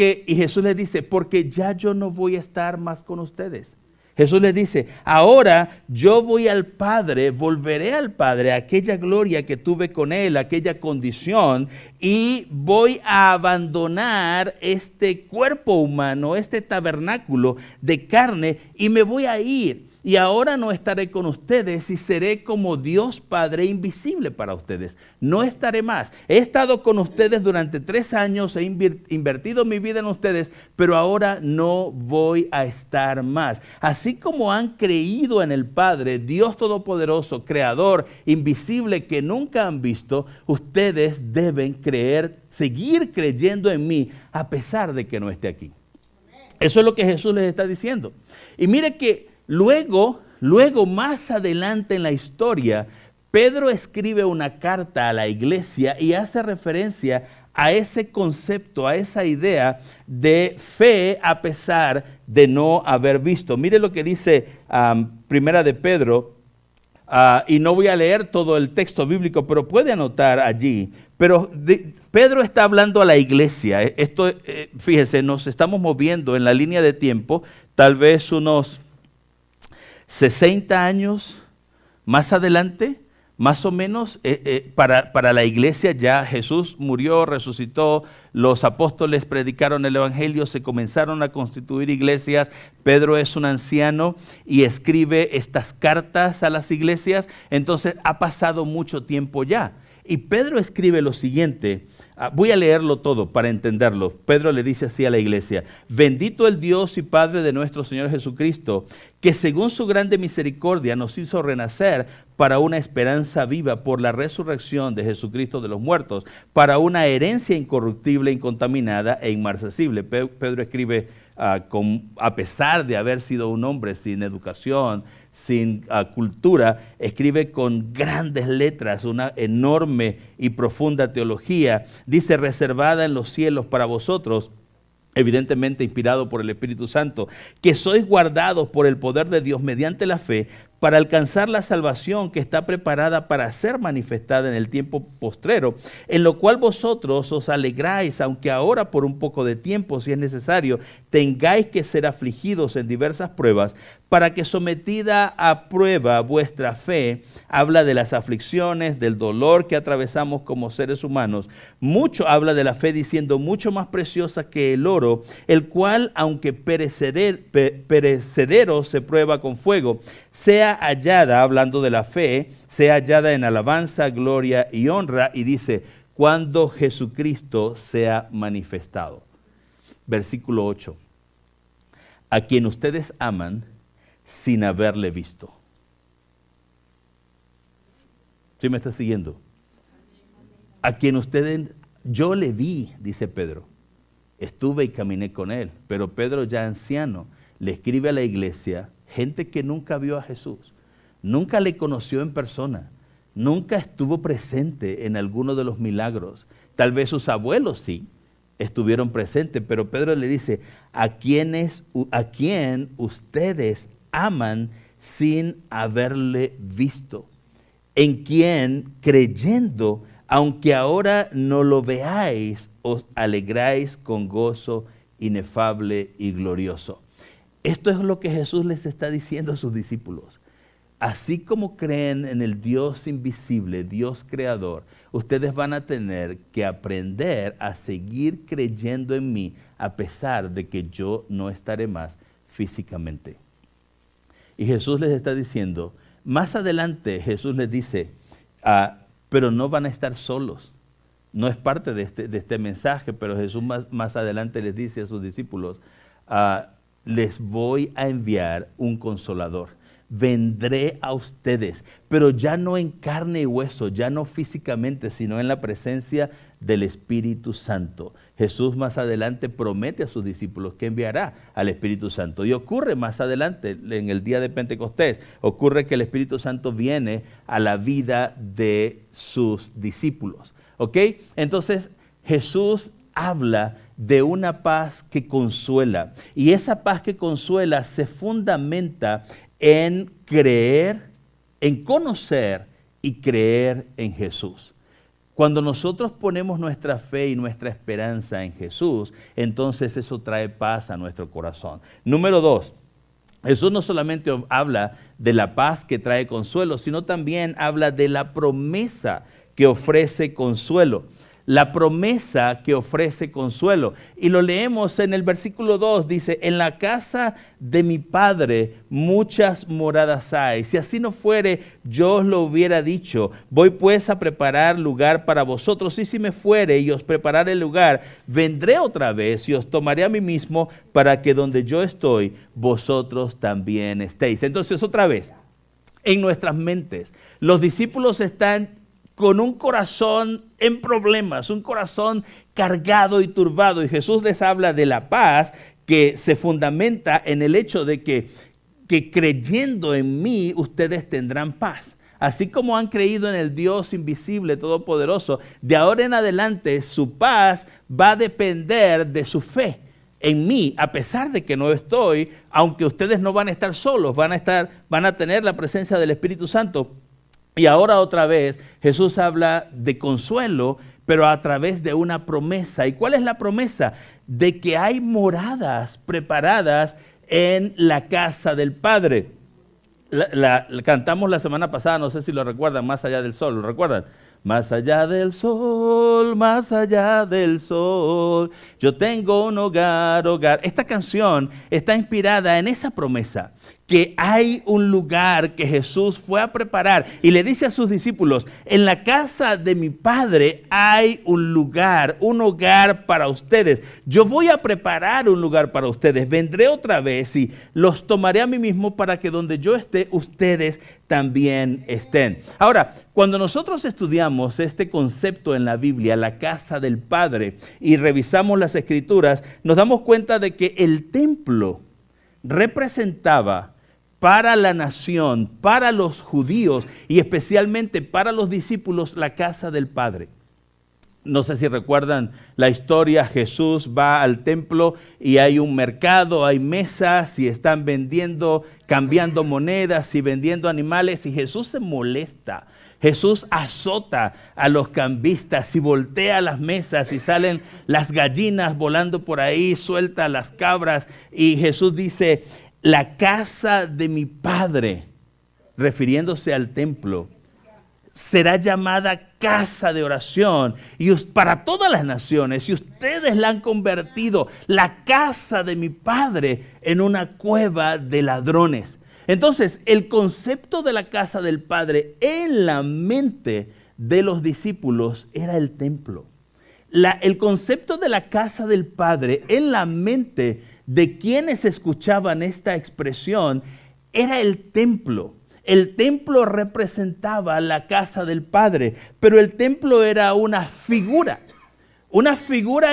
Y Jesús les dice, porque ya yo no voy a estar más con ustedes. Jesús les dice, ahora yo voy al Padre, volveré al Padre, a aquella gloria que tuve con Él, aquella condición, y voy a abandonar este cuerpo humano, este tabernáculo de carne, y me voy a ir. Y ahora no estaré con ustedes y seré como Dios Padre invisible para ustedes. No estaré más. He estado con ustedes durante 3 años, he invertido mi vida en ustedes, pero ahora no voy a estar más. Así como han creído en el Padre, Dios Todopoderoso, Creador, invisible, que nunca han visto, ustedes deben creer, seguir creyendo en mí, a pesar de que no esté aquí. Eso es lo que Jesús les está diciendo. Y mire que Luego, más adelante en la historia, Pedro escribe una carta a la iglesia y hace referencia a ese concepto, a esa idea de fe a pesar de no haber visto. Mire lo que dice Primera de Pedro, y no voy a leer todo el texto bíblico, pero puede anotar allí. Pero Pedro está hablando a la iglesia. Esto, fíjese, nos estamos moviendo en la línea de tiempo, tal vez unos 60 años más adelante, más o menos, para la iglesia ya Jesús murió, resucitó, los apóstoles predicaron el evangelio, se comenzaron a constituir iglesias. Pedro es un anciano y escribe estas cartas a las iglesias, entonces ha pasado mucho tiempo ya. Y Pedro escribe lo siguiente, voy a leerlo todo para entenderlo. Pedro le dice así a la iglesia: bendito el Dios y Padre de nuestro Señor Jesucristo, que según su grande misericordia nos hizo renacer para una esperanza viva por la resurrección de Jesucristo de los muertos, para una herencia incorruptible, incontaminada e inmarcesible. Pedro escribe a pesar de haber sido un hombre sin educación, sin cultura, escribe con grandes letras una enorme y profunda teología. Dice: reservada en los cielos para vosotros, evidentemente inspirado por el Espíritu Santo, que sois guardados por el poder de Dios mediante la fe, para alcanzar la salvación que está preparada para ser manifestada en el tiempo postrero, en lo cual vosotros os alegráis, aunque ahora por un poco de tiempo, si es necesario, tengáis que ser afligidos en diversas pruebas, para que sometida a prueba vuestra fe, habla de las aflicciones, del dolor que atravesamos como seres humanos. Mucho habla de la fe diciendo: mucho más preciosa que el oro, el cual, aunque perecedero se prueba con fuego, sea hallada, hablando de la fe, sea hallada en alabanza, gloria y honra. Y dice: cuando Jesucristo sea manifestado. Versículo 8. A quien ustedes aman sin haberle visto. ¿Sí me está siguiendo? a quien yo le vi, dice Pedro, estuve y caminé con él, pero Pedro ya anciano le escribe a la iglesia, gente que nunca vio a Jesús, nunca le conoció en persona, nunca estuvo presente en alguno de los milagros. Tal vez sus abuelos sí estuvieron presentes, pero Pedro le dice, a quien ustedes aman sin haberle visto, en quien creyendo, aunque ahora no lo veáis, os alegráis con gozo inefable y glorioso. Esto es lo que Jesús les está diciendo a sus discípulos. Así como creen en el Dios invisible, Dios creador, ustedes van a tener que aprender a seguir creyendo en mí a pesar de que yo no estaré más físicamente. Y Jesús les está diciendo, más adelante Jesús les dice, pero no van a estar solos. No es parte de este mensaje, pero Jesús más adelante les dice a sus discípulos, les voy a enviar un consolador. Vendré a ustedes, pero ya no en carne y hueso, ya no físicamente, sino en la presencia del Espíritu Santo. Jesús más adelante promete a sus discípulos que enviará al Espíritu Santo. Y ocurre más adelante, en el día de Pentecostés, ocurre que el Espíritu Santo viene a la vida de sus discípulos. ¿Ok? Entonces Jesús habla de una paz que consuela. Y esa paz que consuela se fundamenta en creer, en conocer y creer en Jesús. Cuando nosotros ponemos nuestra fe y nuestra esperanza en Jesús, entonces eso trae paz a nuestro corazón. Número 2, Jesús no solamente habla de la paz que trae consuelo, sino también habla de la promesa que ofrece consuelo. La promesa que ofrece consuelo. Y lo leemos en el versículo 2, dice, en la casa de mi Padre muchas moradas hay. Si así no fuere, yo os lo hubiera dicho. Voy pues a preparar lugar para vosotros. Y si me fuere y os prepararé el lugar, vendré otra vez y os tomaré a mí mismo para que donde yo estoy, vosotros también estéis. Entonces, otra vez, en nuestras mentes, los discípulos están con un corazón en problemas, un corazón cargado y turbado. Y Jesús les habla de la paz que se fundamenta en el hecho de que creyendo en mí, ustedes tendrán paz. Así como han creído en el Dios invisible, todopoderoso, de ahora en adelante su paz va a depender de su fe en mí, a pesar de que no estoy, aunque ustedes no van a estar solos, van a tener la presencia del Espíritu Santo. Y ahora otra vez Jesús habla de consuelo, pero a través de una promesa. ¿Y cuál es la promesa? De que hay moradas preparadas en la casa del Padre. La cantamos la semana pasada, no sé si lo recuerdan, Más allá del sol, ¿lo recuerdan? Más allá del sol, más allá del sol, yo tengo un hogar, hogar. Esta canción está inspirada en esa promesa, que hay un lugar que Jesús fue a preparar y le dice a sus discípulos, en la casa de mi Padre hay un lugar, un hogar para ustedes. Yo voy a preparar un lugar para ustedes, vendré otra vez y los tomaré a mí mismo para que donde yo esté, ustedes también estén. Ahora, cuando nosotros estudiamos este concepto en la Biblia, la casa del Padre, y revisamos las Escrituras, nos damos cuenta de que el templo representaba para la nación, para los judíos y especialmente para los discípulos, la casa del Padre. No sé si recuerdan la historia, Jesús va al templo y hay un mercado, hay mesas y están vendiendo, cambiando monedas y vendiendo animales y Jesús se molesta. Jesús azota a los cambistas y voltea las mesas y salen las gallinas volando por ahí, suelta las cabras y Jesús dice, la casa de mi Padre, refiriéndose al templo, será llamada casa de oración y para todas las naciones, y ustedes la han convertido, la casa de mi Padre, en una cueva de ladrones. Entonces, el concepto de la casa del Padre en la mente de los discípulos era el templo. El concepto de la casa del Padre en la mente de quienes escuchaban esta expresión era el templo. El templo representaba la casa del Padre, pero el templo era una figura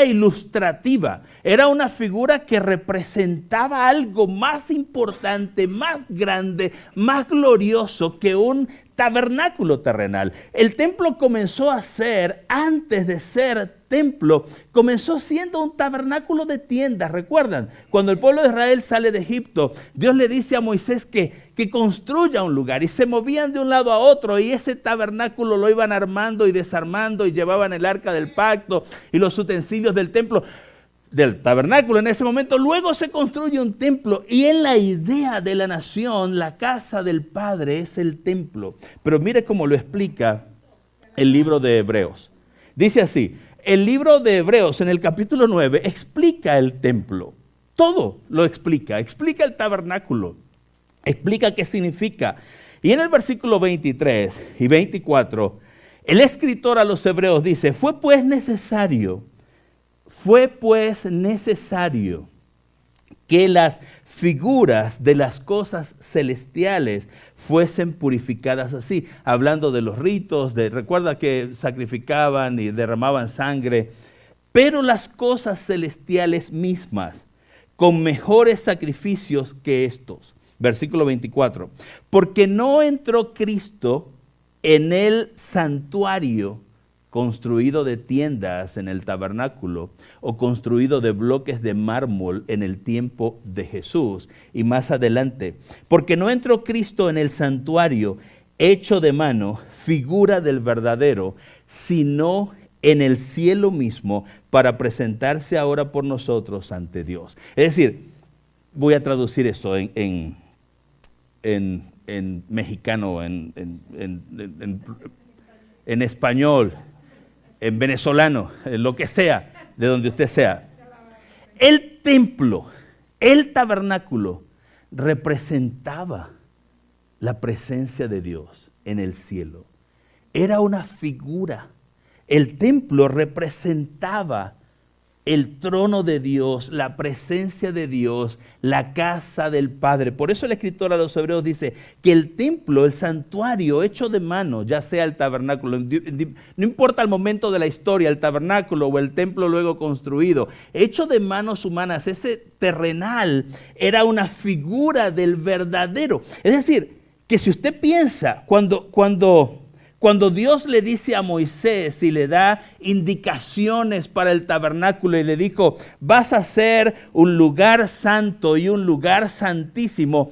ilustrativa. Era una figura que representaba algo más importante, más grande, más glorioso que un tabernáculo terrenal. El templo comenzó a ser, antes de ser templo, comenzó siendo un tabernáculo de tiendas. ¿Recuerdan? Cuando el pueblo de Israel sale de Egipto, Dios le dice a Moisés que construya un lugar, y se movían de un lado a otro, y ese tabernáculo lo iban armando y desarmando, y llevaban el arca del pacto y los utensilios del templo, del tabernáculo en ese momento. Luego se construye un templo, y en la idea de la nación, la casa del Padre es el templo. Pero mire cómo lo explica el libro de Hebreos. Dice así: el libro de Hebreos en el capítulo 9 explica el templo. Todo lo explica el tabernáculo, explica qué significa. Y en el versículo 23 y 24, el escritor a los Hebreos dice: fue pues necesario que las figuras de las cosas celestiales fuesen purificadas así. Hablando de los ritos, recuerda que sacrificaban y derramaban sangre, pero las cosas celestiales mismas, con mejores sacrificios que estos. Versículo 24. Porque no entró Cristo en el santuario construido de tiendas en el tabernáculo, o construido de bloques de mármol en el tiempo de Jesús. Y más adelante, porque no entró Cristo en el santuario hecho de mano, figura del verdadero, sino en el cielo mismo, para presentarse ahora por nosotros ante Dios. Es decir, voy a traducir eso en mexicano, en español, en venezolano, en lo que sea, de donde usted sea. El templo, el tabernáculo, representaba la presencia de Dios en el cielo. Era una figura. El templo representaba el trono de Dios, la presencia de Dios, la casa del Padre. Por eso el escritor a los Hebreos dice que el templo, el santuario hecho de mano, ya sea el tabernáculo, no importa el momento de la historia, el tabernáculo o el templo luego construido, hecho de manos humanas, ese terrenal era una figura del verdadero. Es decir, que si usted piensa, cuando Dios le dice a Moisés y le da indicaciones para el tabernáculo y le dijo: vas a hacer un lugar santo y un lugar santísimo,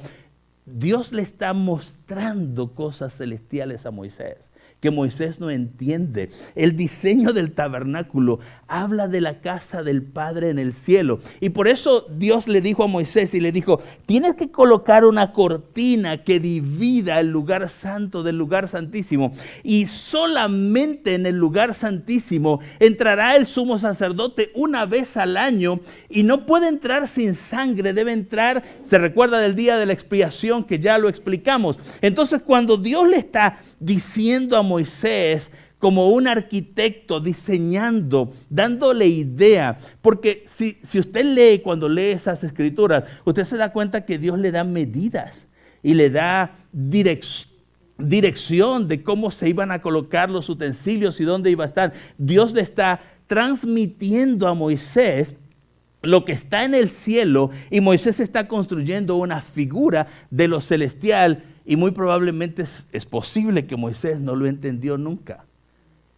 Dios le está mostrando cosas celestiales a Moisés que Moisés no entiende. El diseño del tabernáculo habla de la casa del Padre en el cielo. Y por eso Dios le dijo a Moisés y le dijo: tienes que colocar una cortina que divida el lugar santo del lugar santísimo. Y solamente en el lugar santísimo entrará el sumo sacerdote una vez al año, y no puede entrar sin sangre, debe entrar, se recuerda del día de la expiación que ya lo explicamos. Entonces, cuando Dios le está diciendo a Moisés, como un arquitecto diseñando, dándole idea, porque si usted lee, cuando lee esas escrituras, usted se da cuenta que Dios le da medidas y le da dirección de cómo se iban a colocar los utensilios y dónde iba a estar. Dios le está transmitiendo a Moisés lo que está en el cielo, y Moisés está construyendo una figura de lo celestial. Y muy probablemente es posible que Moisés no lo entendió nunca.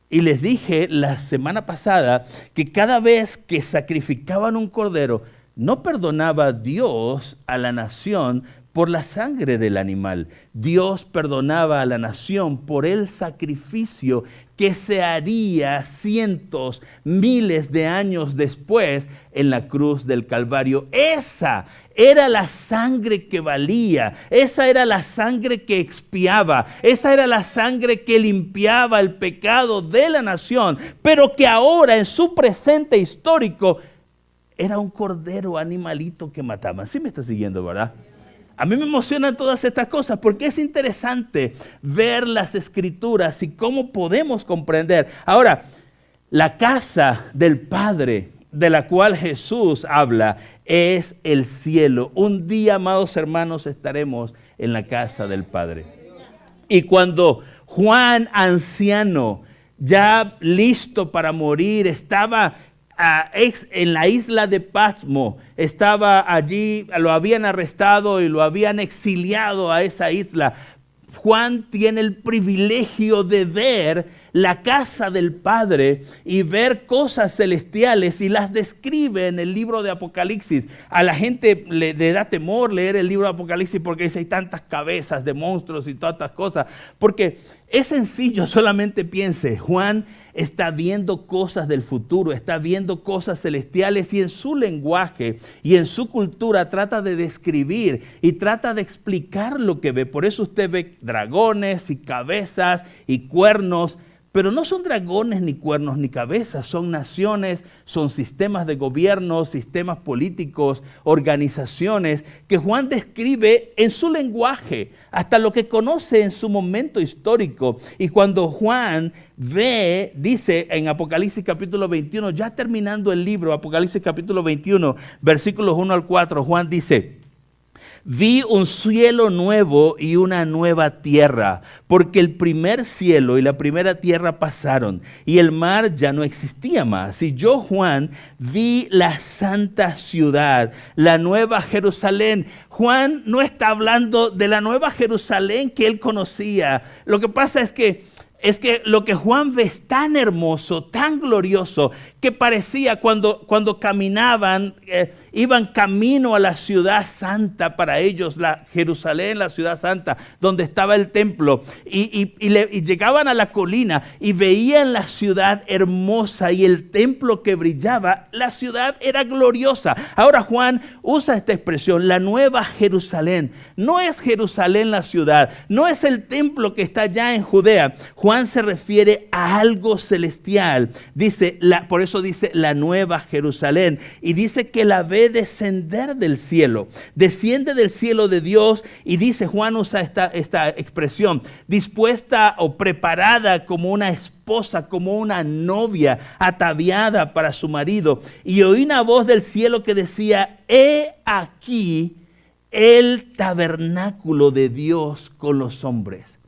Y les dije la semana pasada que cada vez que sacrificaban un cordero, no perdonaba Dios a la nación por la sangre del animal. Dios perdonaba a la nación por el sacrificio que se haría cientos, miles de años después en la cruz del Calvario. Esa era la sangre que valía, esa era la sangre que expiaba, esa era la sangre que limpiaba el pecado de la nación, pero que ahora en su presente histórico era un cordero animalito que mataban. ¿Sí me está siguiendo, verdad? A mí me emocionan todas estas cosas porque es interesante ver las escrituras y cómo podemos comprender. Ahora, la casa del Padre de la cual Jesús habla es el cielo. Un día, amados hermanos, estaremos en la casa del Padre. Y cuando Juan, anciano, ya listo para morir, estaba en la isla de Patmos, estaba allí, lo habían arrestado y lo habían exiliado a esa isla. Juan tiene el privilegio de ver la casa del Padre y ver cosas celestiales y las describe en el libro de Apocalipsis. A la gente le da temor leer el libro de Apocalipsis porque dice hay tantas cabezas de monstruos y todas estas cosas. Porque es sencillo, solamente piense, Juan está viendo cosas del futuro, está viendo cosas celestiales y en su lenguaje y en su cultura trata de describir y trata de explicar lo que ve. Por eso usted ve dragones y cabezas y cuernos, pero no son dragones ni cuernos ni cabezas, son naciones, son sistemas de gobierno, sistemas políticos, organizaciones que Juan describe en su lenguaje, hasta lo que conoce en su momento histórico. Y cuando Juan ve, dice en Apocalipsis capítulo 21, ya terminando el libro, Apocalipsis capítulo 21, versículos 1 al 4, Juan dice: vi un cielo nuevo y una nueva tierra, porque el primer cielo y la primera tierra pasaron, y el mar ya no existía más. Y yo, Juan, vi la santa ciudad, la nueva Jerusalén. Juan no está hablando de la nueva Jerusalén que él conocía. Lo que pasa es que lo que Juan ve es tan hermoso, tan glorioso, que parecía cuando caminaban, iban camino a la ciudad santa para ellos, la Jerusalén, la ciudad santa, donde estaba el templo. Y llegaban a la colina y veían la ciudad hermosa y el templo que brillaba. La ciudad era gloriosa. Ahora Juan usa esta expresión, la nueva Jerusalén. No es Jerusalén la ciudad, no es el templo que está allá en Judea. Juan se refiere a algo celestial. Por eso dice la nueva Jerusalén. Y dice que la ve descender del cielo. Desciende del cielo de Dios y dice, Juan usa esta expresión, dispuesta o preparada como una esposa, como una novia ataviada para su marido. Y oí una voz del cielo que decía: he aquí el tabernáculo de Dios con los hombres.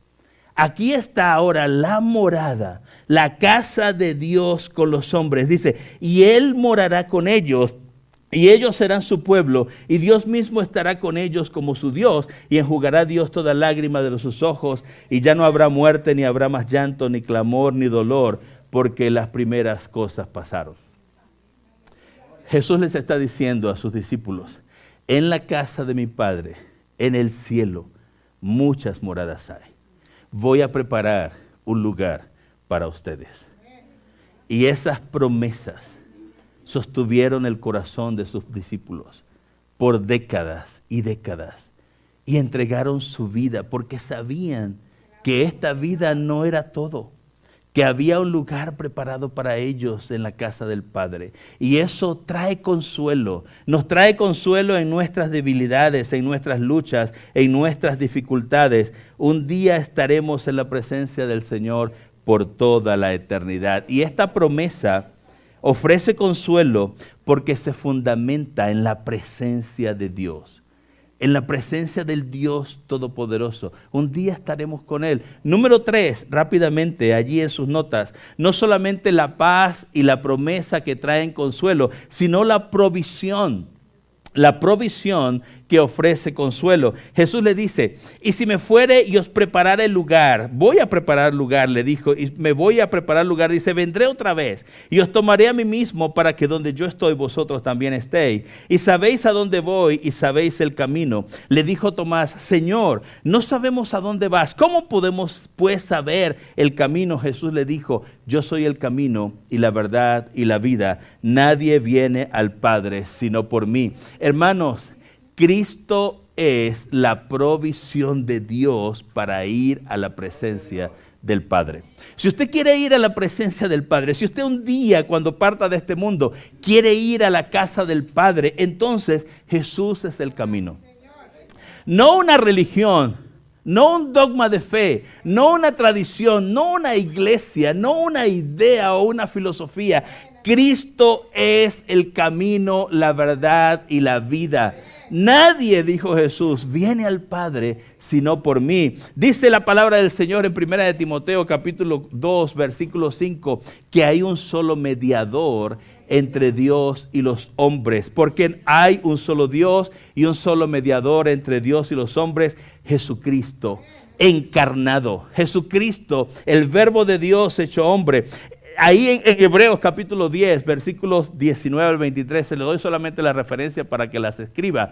Aquí está ahora la morada, la casa de Dios con los hombres. Dice, y Él morará con ellos, y ellos serán su pueblo, y Dios mismo estará con ellos como su Dios, y enjugará Dios toda lágrima de sus ojos, y ya no habrá muerte, ni habrá más llanto, ni clamor, ni dolor, porque las primeras cosas pasaron. Jesús les está diciendo a sus discípulos, en la casa de mi Padre, en el cielo, muchas moradas hay. Voy a preparar un lugar para ustedes. Y esas promesas sostuvieron el corazón de sus discípulos por décadas y décadas. Y entregaron su vida porque sabían que esta vida no era todo, que había un lugar preparado para ellos en la casa del Padre. Y eso trae consuelo, nos trae consuelo en nuestras debilidades, en nuestras luchas, en nuestras dificultades. Un día estaremos en la presencia del Señor por toda la eternidad. Y esta promesa ofrece consuelo porque se fundamenta en la presencia de Dios. En la presencia del Dios Todopoderoso. Un día estaremos con Él. Número 3, rápidamente, allí en sus notas. No solamente la paz y la promesa que traen consuelo, sino la provisión. La provisión que ofrece consuelo. Jesús le dice, y si me fuere y os prepararé el lugar, voy a preparar lugar, le dijo, y me voy a preparar lugar, dice, vendré otra vez y os tomaré a mí mismo para que donde yo estoy vosotros también estéis. Y sabéis a dónde voy y sabéis el camino. Le dijo Tomás, Señor, no sabemos a dónde vas. ¿Cómo podemos pues saber el camino? Jesús le dijo, yo soy el camino y la verdad y la vida. Nadie viene al Padre sino por mí. Hermanos, Cristo es la provisión de Dios para ir a la presencia del Padre. Si usted quiere ir a la presencia del Padre, si usted un día cuando parta de este mundo quiere ir a la casa del Padre, entonces Jesús es el camino. No una religión, no un dogma de fe, no una tradición, no una iglesia, no una idea o una filosofía. Cristo es el camino, la verdad y la vida. Nadie, dijo Jesús, viene al Padre sino por mí. Dice la palabra del Señor en 1 de Timoteo capítulo 2, versículo 5, que hay un solo mediador entre Dios y los hombres, porque hay un solo Dios y un solo mediador entre Dios y los hombres, Jesucristo encarnado. Jesucristo, el verbo de Dios hecho hombre. Ahí en Hebreos capítulo 10, versículos 19 al 23, se le doy solamente la referencia para que las escriba.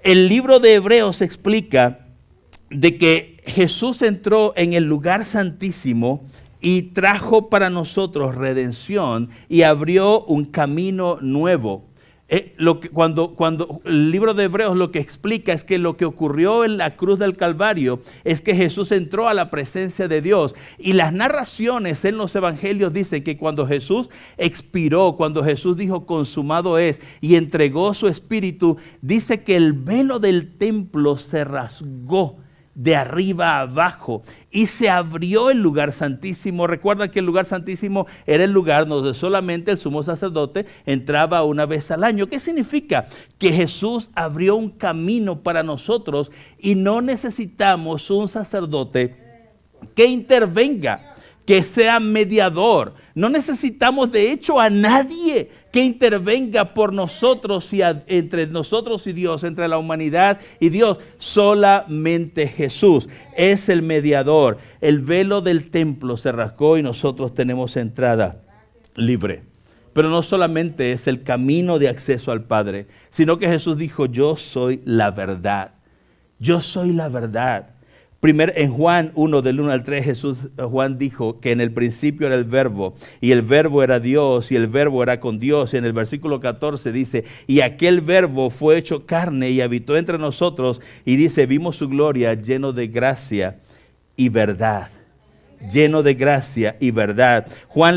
El libro de Hebreos explica de que Jesús entró en el lugar santísimo y trajo para nosotros redención y abrió un camino nuevo. Cuando el libro de Hebreos lo que explica es que lo que ocurrió en la cruz del Calvario es que Jesús entró a la presencia de Dios. Y las narraciones en los evangelios dicen que cuando Jesús expiró, cuando Jesús dijo consumado es y entregó su espíritu, dice que el velo del templo se rasgó de arriba a abajo y se abrió el lugar santísimo. Recuerda que el lugar santísimo era el lugar donde solamente el sumo sacerdote entraba una vez al año. ¿Qué significa? Que Jesús abrió un camino para nosotros y no necesitamos un sacerdote que intervenga, que sea mediador. No necesitamos de hecho a nadie que intervenga por nosotros y entre nosotros y Dios, entre la humanidad y Dios. Solamente Jesús es el mediador. El velo del templo se rasgó y nosotros tenemos entrada libre. Pero no solamente es el camino de acceso al Padre, sino que Jesús dijo, yo soy la verdad. Yo soy la verdad. En Juan 1, del 1 al 3, Juan dijo que en el principio era el verbo, y el verbo era Dios, y el verbo era con Dios. Y en el versículo 14 dice, y aquel verbo fue hecho carne y habitó entre nosotros, y dice, vimos su gloria lleno de gracia y verdad. Lleno de gracia y verdad. Juan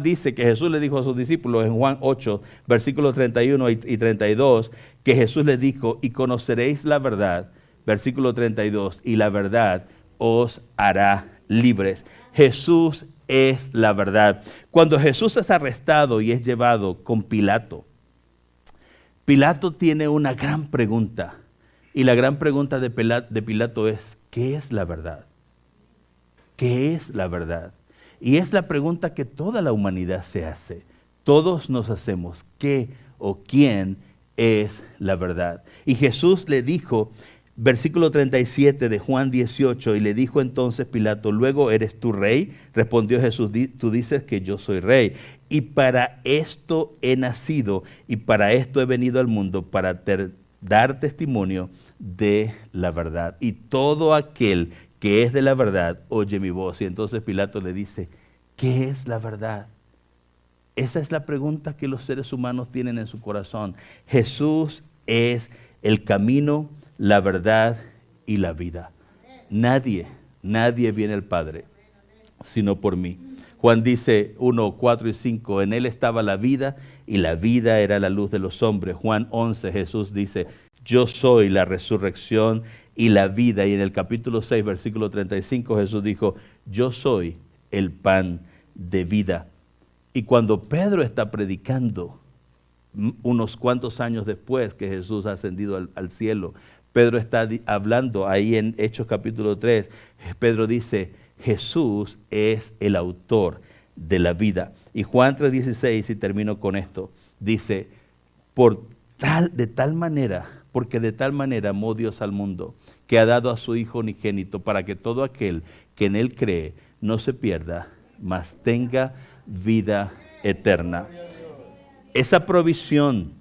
dice que Jesús le dijo a sus discípulos en Juan 8, versículos 31 y 32, que Jesús les dijo, y conoceréis la verdad. Versículo 32, y la verdad os hará libres. Jesús es la verdad. Cuando Jesús es arrestado y es llevado con Pilato, Pilato tiene una gran pregunta. Y la gran pregunta de Pilato es, ¿qué es la verdad? ¿Qué es la verdad? Y es la pregunta que toda la humanidad se hace. Todos nos hacemos, ¿qué o quién es la verdad? Y Jesús le dijo, versículo 37 de Juan 18, y le dijo entonces Pilato, ¿luego eres tú rey? Respondió Jesús, tú dices que yo soy rey. Y para esto he nacido, y para esto he venido al mundo, para dar testimonio de la verdad. Y todo aquel que es de la verdad, oye mi voz. Y entonces Pilato le dice, ¿qué es la verdad? Esa es la pregunta que los seres humanos tienen en su corazón. Jesús es el camino, la verdad y la vida. Nadie viene al Padre sino por mí. Juan dice 1, 4 y 5, en él estaba la vida y la vida era la luz de los hombres. Juan 11, Jesús dice, yo soy la resurrección y la vida. Y en el capítulo 6, versículo 35, Jesús dijo, yo soy el pan de vida. Y cuando Pedro está predicando, unos cuantos años después que Jesús ha ascendido al cielo, Pedro está hablando ahí en Hechos capítulo 3, Pedro dice, Jesús es el autor de la vida. Y Juan 3:16, y termino con esto, dice, de tal manera amó Dios al mundo, que ha dado a su Hijo unigénito, para que todo aquel que en él cree no se pierda, mas tenga vida eterna. Esa provisión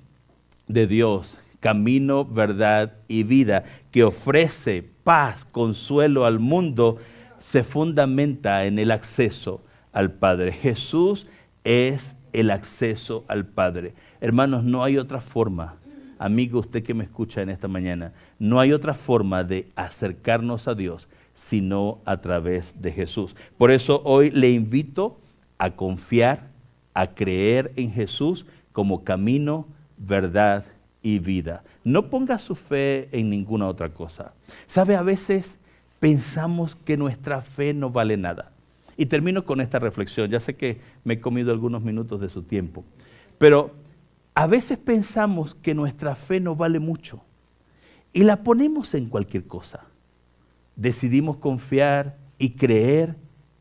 de Dios, camino, verdad y vida, que ofrece paz, consuelo al mundo, se fundamenta en el acceso al Padre. Jesús es el acceso al Padre. Hermanos, no hay otra forma, amigo, usted que me escucha en esta mañana, no hay otra forma de acercarnos a Dios sino a través de Jesús. Por eso hoy le invito a confiar, a creer en Jesús como camino, verdad y vida. No ponga su fe en ninguna otra cosa. ¿Sabe? A veces pensamos que nuestra fe no vale nada. Y termino con esta reflexión. Ya sé que me he comido algunos minutos de su tiempo. Pero A veces pensamos que nuestra fe no vale mucho y la ponemos en cualquier cosa. Decidimos confiar y creer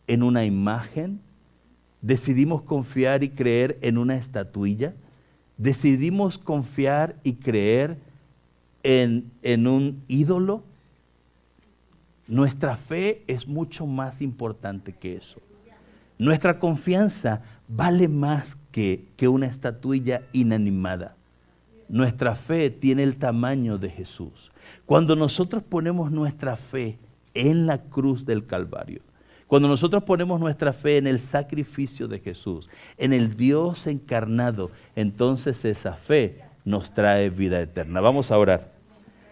en una imagen. Decidimos confiar y creer en una estatuilla. Decidimos confiar y creer en un ídolo. Nuestra fe es mucho más importante que eso. Nuestra confianza vale más que una estatuilla inanimada. Nuestra fe tiene el tamaño de Jesús. Cuando nosotros ponemos nuestra fe en la cruz del Calvario, cuando nosotros ponemos nuestra fe en el sacrificio de Jesús, en el Dios encarnado, entonces esa fe nos trae vida eterna. Vamos a orar.